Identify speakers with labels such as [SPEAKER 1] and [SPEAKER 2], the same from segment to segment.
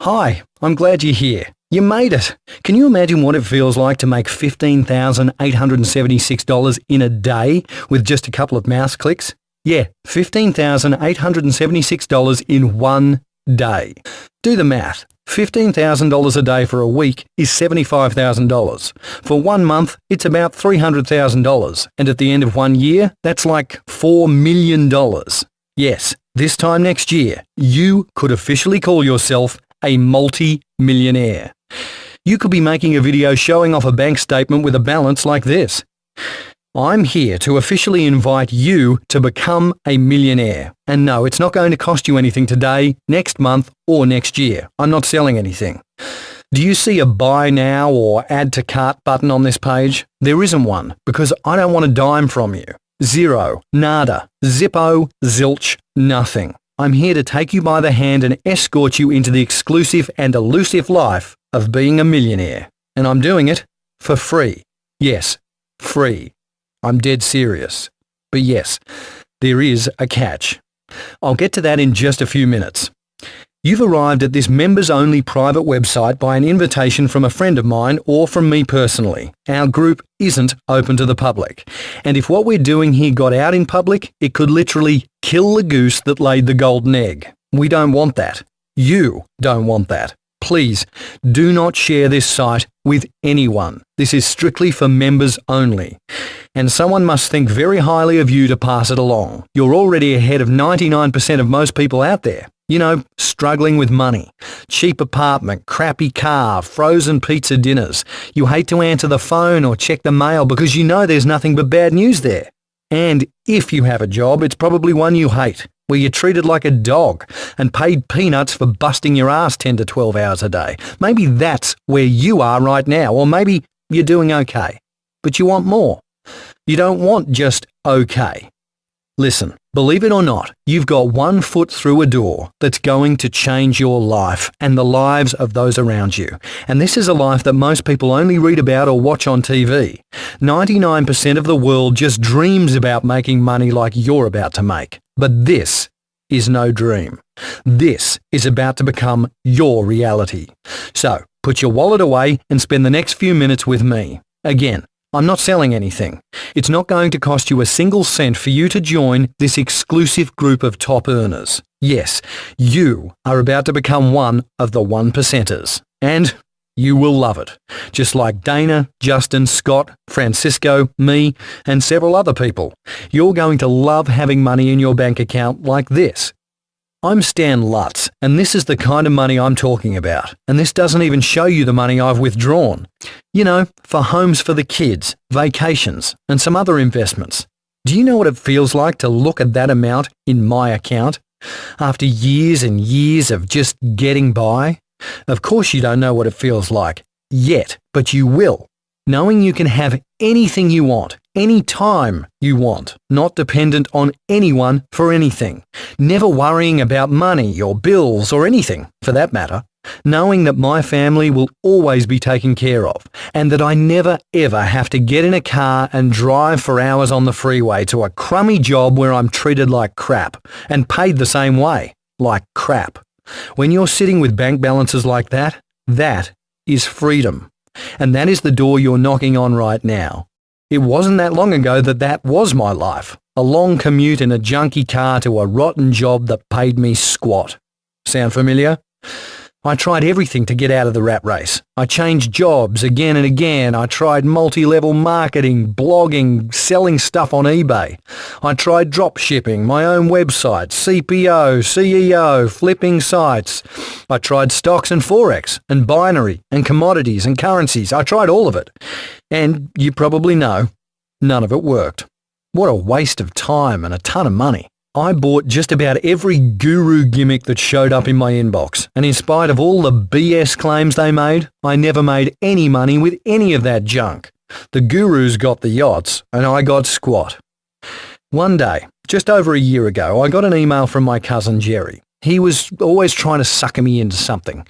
[SPEAKER 1] Hi, I'm glad you're here. You made it. Can you imagine what it feels like to make $15,876 in a day with just a couple of mouse clicks? Yeah, $15,876 in one day. Do the math. $15,000 a day for a week is $75,000. For 1 month, it's about $300,000. And at the end of 1 year, that's like $4 million. Yes, this time next year, you could officially call yourself a multi-millionaire. You could be making a video showing off a bank statement with a balance like this. I'm here to officially invite you to become a millionaire. And no, it's not going to cost you anything today, next month, or next year. I'm not selling anything. Do you see a buy now or add to cart button on this page? There isn't one, because I don't want a dime from you. Zero, nada, zippo, zilch, nothing. I'm here to take you by the hand and escort you into the exclusive and elusive life of being a millionaire. And I'm doing it for free. Yes, free. I'm dead serious. But yes, there is a catch. I'll get to that in just a few minutes. You've arrived at this members-only private website by an invitation from a friend of mine or from me personally. Our group isn't open to the public. And if what we're doing here got out in public, it could literally kill the goose that laid the golden egg. We don't want that. You don't want that. Please do not share this site with anyone. This is strictly for members only. And someone must think very highly of you to pass it along. You're already ahead of 99% of most people out there. You know, struggling with money, cheap apartment, crappy car, frozen pizza dinners. You hate to answer the phone or check the mail because you know there's nothing but bad news there. And if you have a job, it's probably one you hate, where you're treated like a dog and paid peanuts for busting your ass 10 to 12 hours a day. Maybe that's where you are right now, or maybe you're doing okay, but you want more. You don't want just okay. Listen, believe it or not, you've got 1 foot through a door that's going to change your life and the lives of those around you. And this is a life that most people only read about or watch on TV. 99% of the world just dreams about making money like you're about to make. But this is no dream. This is about to become your reality. So, put your wallet away and spend the next few minutes with me. Again, I'm not selling anything. It's not going to cost you a single cent for you to join this exclusive group of top earners. Yes, you are about to become one of the 1%ers. And you will love it. Just like Dana, Justin, Scott, Francisco, me, and several other people. You're going to love having money in your bank account like this. I'm Stan Lutz, and this is the kind of money I'm talking about. And this doesn't even show you the money I've withdrawn. You know, for homes for the kids, vacations, and some other investments. Do you know what it feels like to look at that amount in my account? After years and years of just getting by? Of course you don't know what it feels like yet, but you will. Knowing you can have anything you want, any time you want, not dependent on anyone for anything. Never worrying about money or bills or anything, for that matter. Knowing that my family will always be taken care of and that I never ever have to get in a car and drive for hours on the freeway to a crummy job where I'm treated like crap and paid the same way, like crap. When you're sitting with bank balances like that, that is freedom. And that is the door you're knocking on right now. It wasn't that long ago that was my life. A long commute in a junky car to a rotten job that paid me squat. Sound familiar? I tried everything to get out of the rat race. I changed jobs again and again. I tried multi-level marketing, blogging, selling stuff on eBay. I tried drop shipping, my own website, CPO, CEO, flipping sites. I tried stocks and Forex and binary and commodities and currencies. I tried all of it. And you probably know, none of it worked. What a waste of time and a ton of money. I bought just about every guru gimmick that showed up in my inbox, and in spite of all the BS claims they made, I never made any money with any of that junk. The gurus got the yachts, and I got squat. One day, just over a year ago, I got an email from my cousin Jerry. He was always trying to sucker me into something.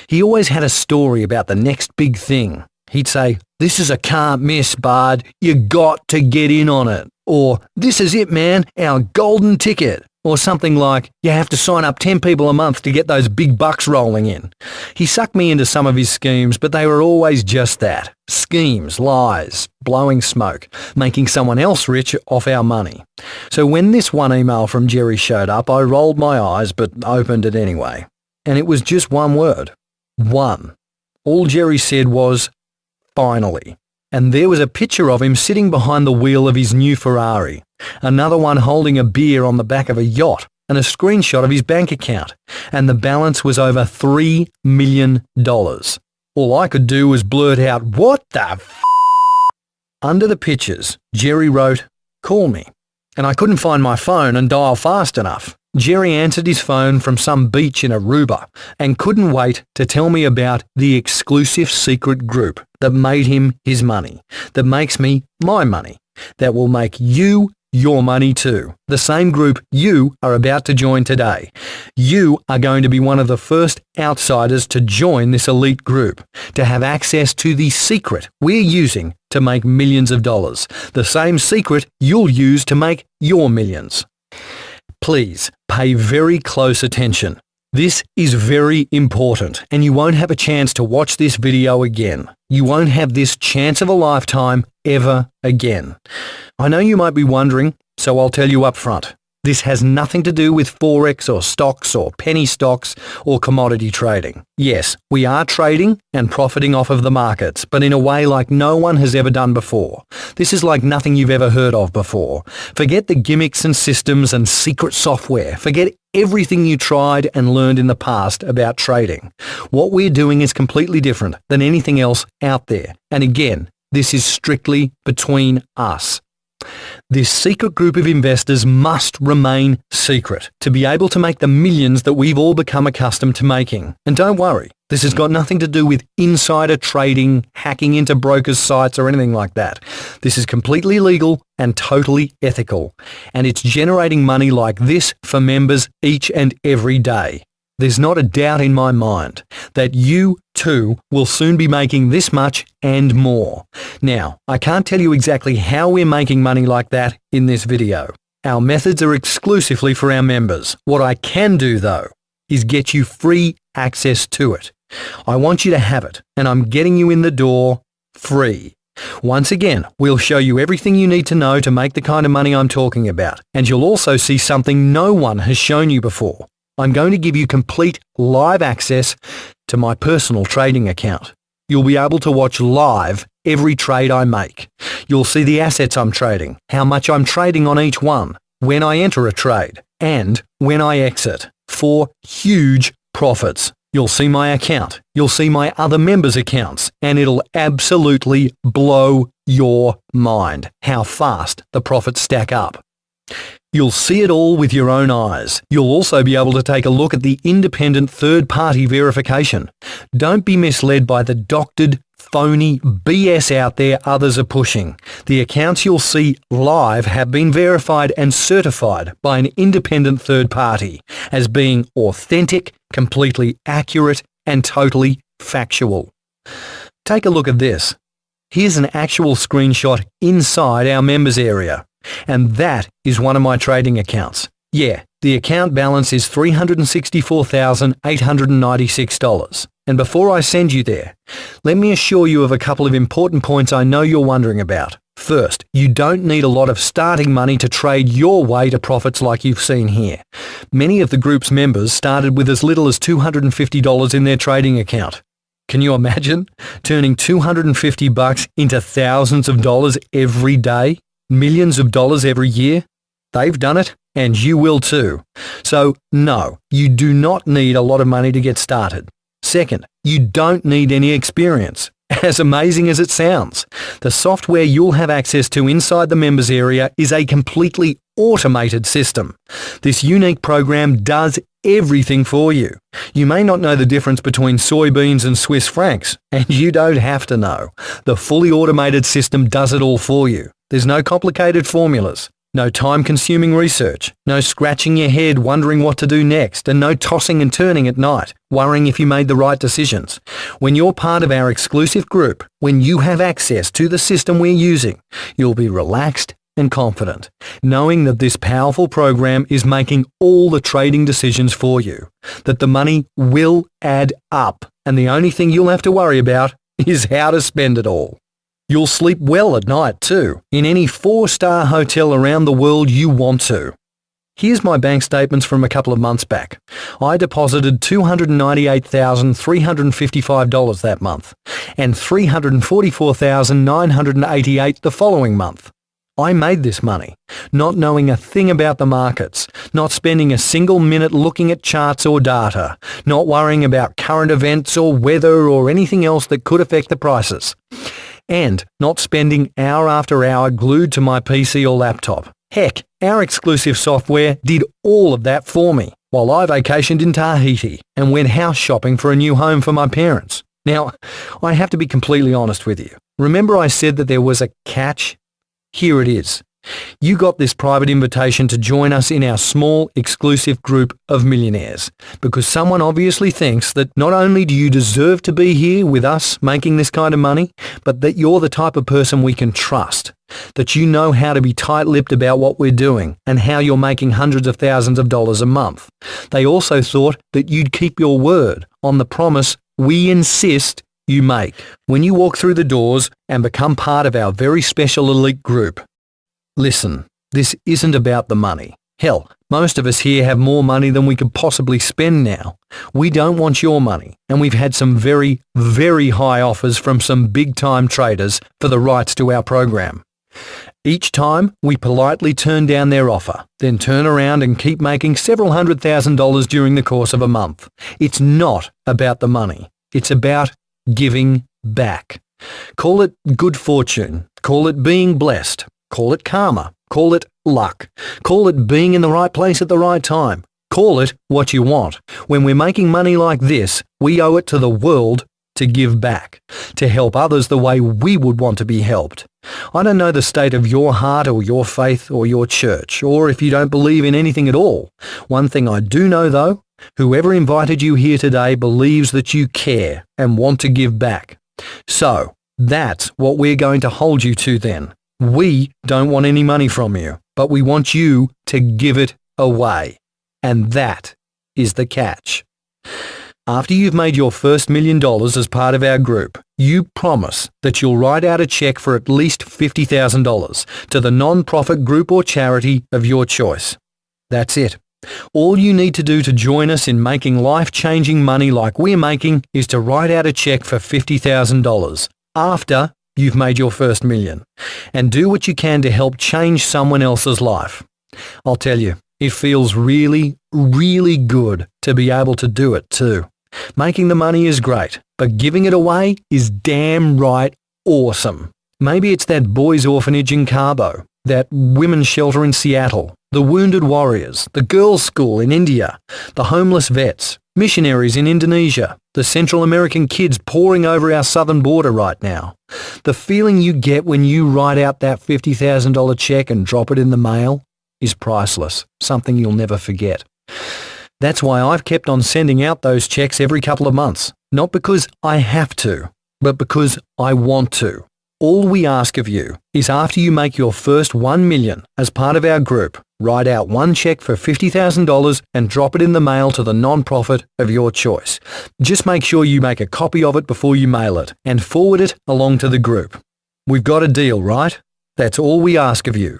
[SPEAKER 1] He always had a story about the next big thing. He'd say, "This is a can't miss, bud. You got to get in on it." Or, "This is it, man, our golden ticket." or something like, you have to sign up 10 people a month to get those big bucks rolling in. He sucked me into some of his schemes, but they were always just that. Schemes, lies, blowing smoke, making someone else rich off our money. So when this one email from Jerry showed up, I rolled my eyes but opened it anyway. And it was just one word. One. All Jerry said was, finally. And there was a picture of him sitting behind the wheel of his new Ferrari, another one holding a beer on the back of a yacht, and a screenshot of his bank account. And the balance was over $3 million. All I could do was blurt out, "What the f***?" Under the pictures, Jerry wrote, "Call me." And I couldn't find my phone and dial fast enough. Jerry answered his phone from some beach in Aruba and couldn't wait to tell me about the exclusive secret group that made him his money, that makes me my money, that will make you your money too. The same group you are about to join today. You are going to be one of the first outsiders to join this elite group, to have access to the secret we're using to make millions of dollars, the same secret you'll use to make your millions. Please pay very close attention. This is very important, and you won't have a chance to watch this video again. You won't have this chance of a lifetime ever again. I know you might be wondering, so I'll tell you up front. This has nothing to do with Forex or stocks or penny stocks or commodity trading. Yes, we are trading and profiting off of the markets, but in a way like no one has ever done before. This is like nothing you've ever heard of before. Forget the gimmicks and systems and secret software. Forget everything you tried and learned in the past about trading. What we're doing is completely different than anything else out there. And again, this is strictly between us. This secret group of investors must remain secret to be able to make the millions that we've all become accustomed to making. And don't worry, this has got nothing to do with insider trading, hacking into brokers' sites or anything like that. This is completely legal and totally ethical. And it's generating money like this for members each and every day. There's not a doubt in my mind that you too will soon be making this much and more. Now, I can't tell you exactly how we're making money like that in this video. Our methods are exclusively for our members. What I can do though is get you free access to it. I want you to have it, and I'm getting you in the door free. Once again, we'll show you everything you need to know to make the kind of money I'm talking about, and you'll also see something no one has shown you before. I'm going to give you complete live access to my personal trading account. You'll be able to watch live every trade I make. You'll see the assets I'm trading, how much I'm trading on each one, when I enter a trade, and when I exit, for huge profits. You'll see my account. You'll see my other members' accounts, and it'll absolutely blow your mind how fast the profits stack up. You'll see it all with your own eyes. You'll also be able to take a look at the independent third-party verification. Don't be misled by the doctored, phony BS out there others are pushing. The accounts you'll see live have been verified and certified by an independent third party as being authentic, completely accurate, and totally factual. Take a look at this. Here's an actual screenshot inside our members area. And that is one of my trading accounts. Yeah, the account balance is $364,896. And before I send you there, let me assure you of a couple of important points I know you're wondering about. First, you don't need a lot of starting money to trade your way to profits like you've seen here. Many of the group's members started with as little as $250 in their trading account. Can you imagine turning $250 into thousands of dollars every day? Millions of dollars every year? They've done it, and you will too. So, no, you do not need a lot of money to get started. Second, you don't need any experience. As amazing as it sounds, the software you'll have access to inside the members area is a completely automated system. This unique program does everything for you. You may not know the difference between soybeans and Swiss francs, and you don't have to know. The fully automated system does it all for you. There's no complicated formulas, no time-consuming research, no scratching your head wondering what to do next, and no tossing and turning at night, worrying if you made the right decisions. When you're part of our exclusive group, when you have access to the system we're using, you'll be relaxed and confident, knowing that this powerful program is making all the trading decisions for you, that the money will add up, and the only thing you'll have to worry about is how to spend it all. You'll sleep well at night too, in any 4-star hotel around the world you want to. Here's my bank statements from a couple of months back. I deposited $298,355 that month and $344,988 the following month. I made this money, not knowing a thing about the markets, not spending a single minute looking at charts or data, not worrying about current events or weather or anything else that could affect the prices, and not spending hour after hour glued to my PC or laptop. Heck, our exclusive software did all of that for me, while I vacationed in Tahiti and went house shopping for a new home for my parents. Now, I have to be completely honest with you. Remember I said that there was a catch? Here it is. You got this private invitation to join us in our small, exclusive group of millionaires because someone obviously thinks that not only do you deserve to be here with us making this kind of money, but that you're the type of person we can trust, that you know how to be tight-lipped about what we're doing and how you're making hundreds of thousands of dollars a month. They also thought that you'd keep your word on the promise we insist you make when you walk through the doors and become part of our very special elite group. Listen, this isn't about the money. Hell, most of us here have more money than we could possibly spend now. We don't want your money, and we've had some very, very high offers from some big-time traders for the rights to our program. Each time, we politely turn down their offer, then turn around and keep making several $100,000 during the course of a month. It's not about the money. It's about giving back. Call it good fortune. Call it being blessed. Call it karma. Call it luck. Call it being in the right place at the right time. Call it what you want. When we're making money like this, we owe it to the world to give back, to help others the way we would want to be helped. I don't know the state of your heart or your faith or your church, or if you don't believe in anything at all. One thing I do know though, whoever invited you here today believes that you care and want to give back. So, that's what we're going to hold you to then. We don't want any money from you, but we want you to give it away. And that is the catch. After you've made your first $1 million as part of our group, you promise that you'll write out a check for at least $50,000 to the non-profit group or charity of your choice. That's it. All you need to do to join us in making life-changing money like we're making is to write out a check for $50,000 after you've made your first $1 million, and do what you can to help change someone else's life. I'll tell you, it feels really, really good to be able to do it too. Making the money is great, but giving it away is damn right awesome. Maybe it's that boys' orphanage in Cabo, that women's shelter in Seattle, the wounded warriors, the girls' school in India, the homeless vets, missionaries in Indonesia, the Central American kids pouring over our southern border right now. The feeling you get when you write out that $50,000 check and drop it in the mail is priceless, something you'll never forget. That's why I've kept on sending out those checks every couple of months, not because I have to, but because I want to. All we ask of you is after you make your first $1 million as part of our group, write out one check for $50,000 and drop it in the mail to the non-profit of your choice. Just make sure you make a copy of it before you mail it and forward it along to the group. We've got a deal, right? That's all we ask of you.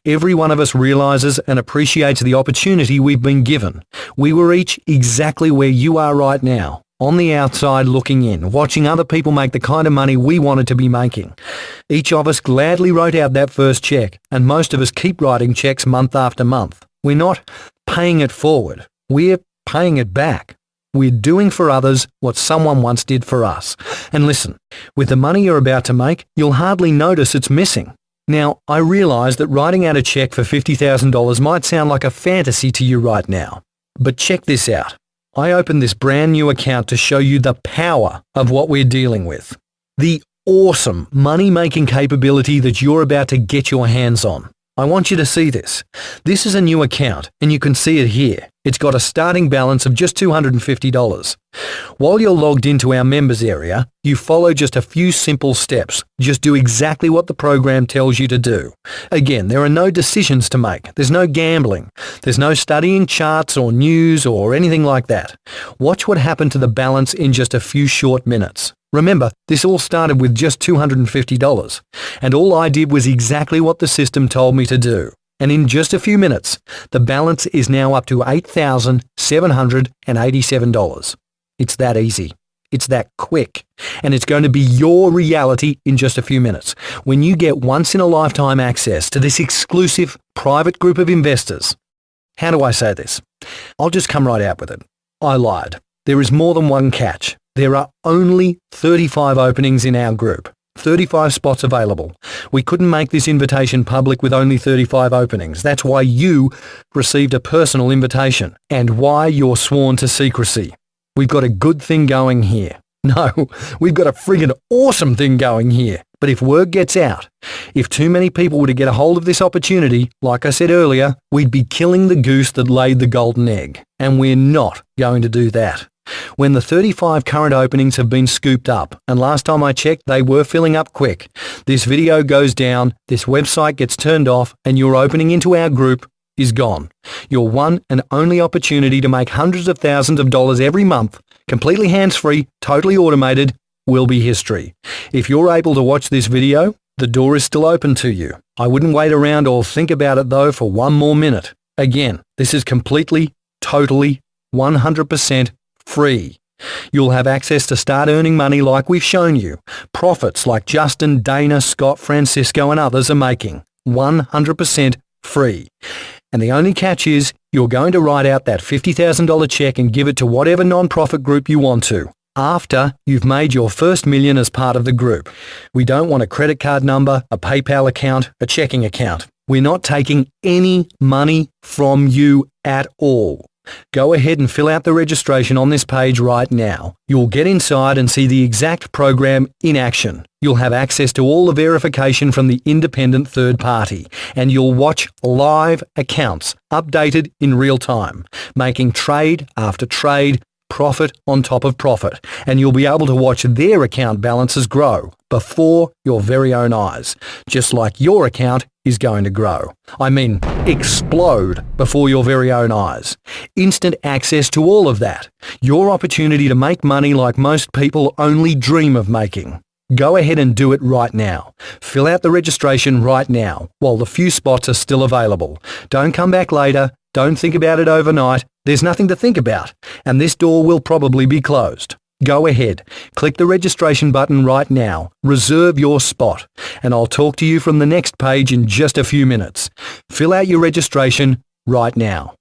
[SPEAKER 1] Every one of us realizes and appreciates the opportunity we've been given. We were each exactly where you are right now, on the outside looking in, watching other people make the kind of money we wanted to be making. Each of us gladly wrote out that first check, and most of us keep writing checks month after month. We're not paying it forward. We're paying it back. We're doing for others what someone once did for us. And listen, with the money you're about to make, you'll hardly notice it's missing. Now, I realize that writing out a check for $50,000 might sound like a fantasy to you right now. But check this out. I opened this brand new account to show you the power of what we're dealing with. The awesome money-making capability that you're about to get your hands on. I want you to see this. This is a new account, and you can see it here. It's got a starting balance of just $250. While you're logged into our members area, you follow just a few simple steps. Just do exactly what the program tells you to do. Again, there are no decisions to make. There's no gambling. There's no studying charts or news or anything like that. Watch what happened to the balance in just a few short minutes. Remember, this all started with just $250, and all I did was exactly what the system told me to do. And in just a few minutes, the balance is now up to $8,787. It's that easy. It's that quick. And it's going to be your reality in just a few minutes when you get once-in-a-lifetime access to this exclusive private group of investors. How do I say this? I'll just come right out with it. I lied. There is more than one catch. There are only 35 openings in our group. 35 spots available. We couldn't make this invitation public with only 35 openings. That's why you received a personal invitation and why you're sworn to secrecy. We've got a good thing going here. No, we've got a friggin' awesome thing going here. But if word gets out, if too many people were to get a hold of this opportunity, like I said earlier, we'd be killing the goose that laid the golden egg. And we're not going to do that. When the 35 current openings have been scooped up, and last time I checked, they were filling up quick, this video goes down, this website gets turned off, and your opening into our group is gone. Your one and only opportunity to make hundreds of thousands of dollars every month, completely hands-free, totally automated, will be history. If you're able to watch this video, the door is still open to you. I wouldn't wait around or think about it though for one more minute. Again, this is completely, totally, 100% free. You'll have access to start earning money like we've shown you. Profits like Justin, Dana, Scott, Francisco and others are making. 100% free. And the only catch is you're going to write out that $50,000 check and give it to whatever non-profit group you want to, after you've made your first million as part of the group. We don't want a credit card number, a PayPal account, a checking account. We're not taking any money from you at all. Go ahead and fill out the registration on this page right now. You'll get inside and see the exact program in action. You'll have access to all the verification from the independent third party, and you'll watch live accounts updated in real time, making trade after trade, profit on top of profit, and you'll be able to watch their account balances grow before your very own eyes, just like your account is going to grow. I mean, explode before your very own eyes. Instant access to all of that. Your opportunity to make money like most people only dream of making. Go ahead and do it right now. Fill out the registration right now while the few spots are still available. Don't come back later. Don't think about it overnight. There's nothing to think about, and this door will probably be closed. Go ahead, click the registration button right now, reserve your spot, and I'll talk to you from the next page in just a few minutes. Fill out your registration right now.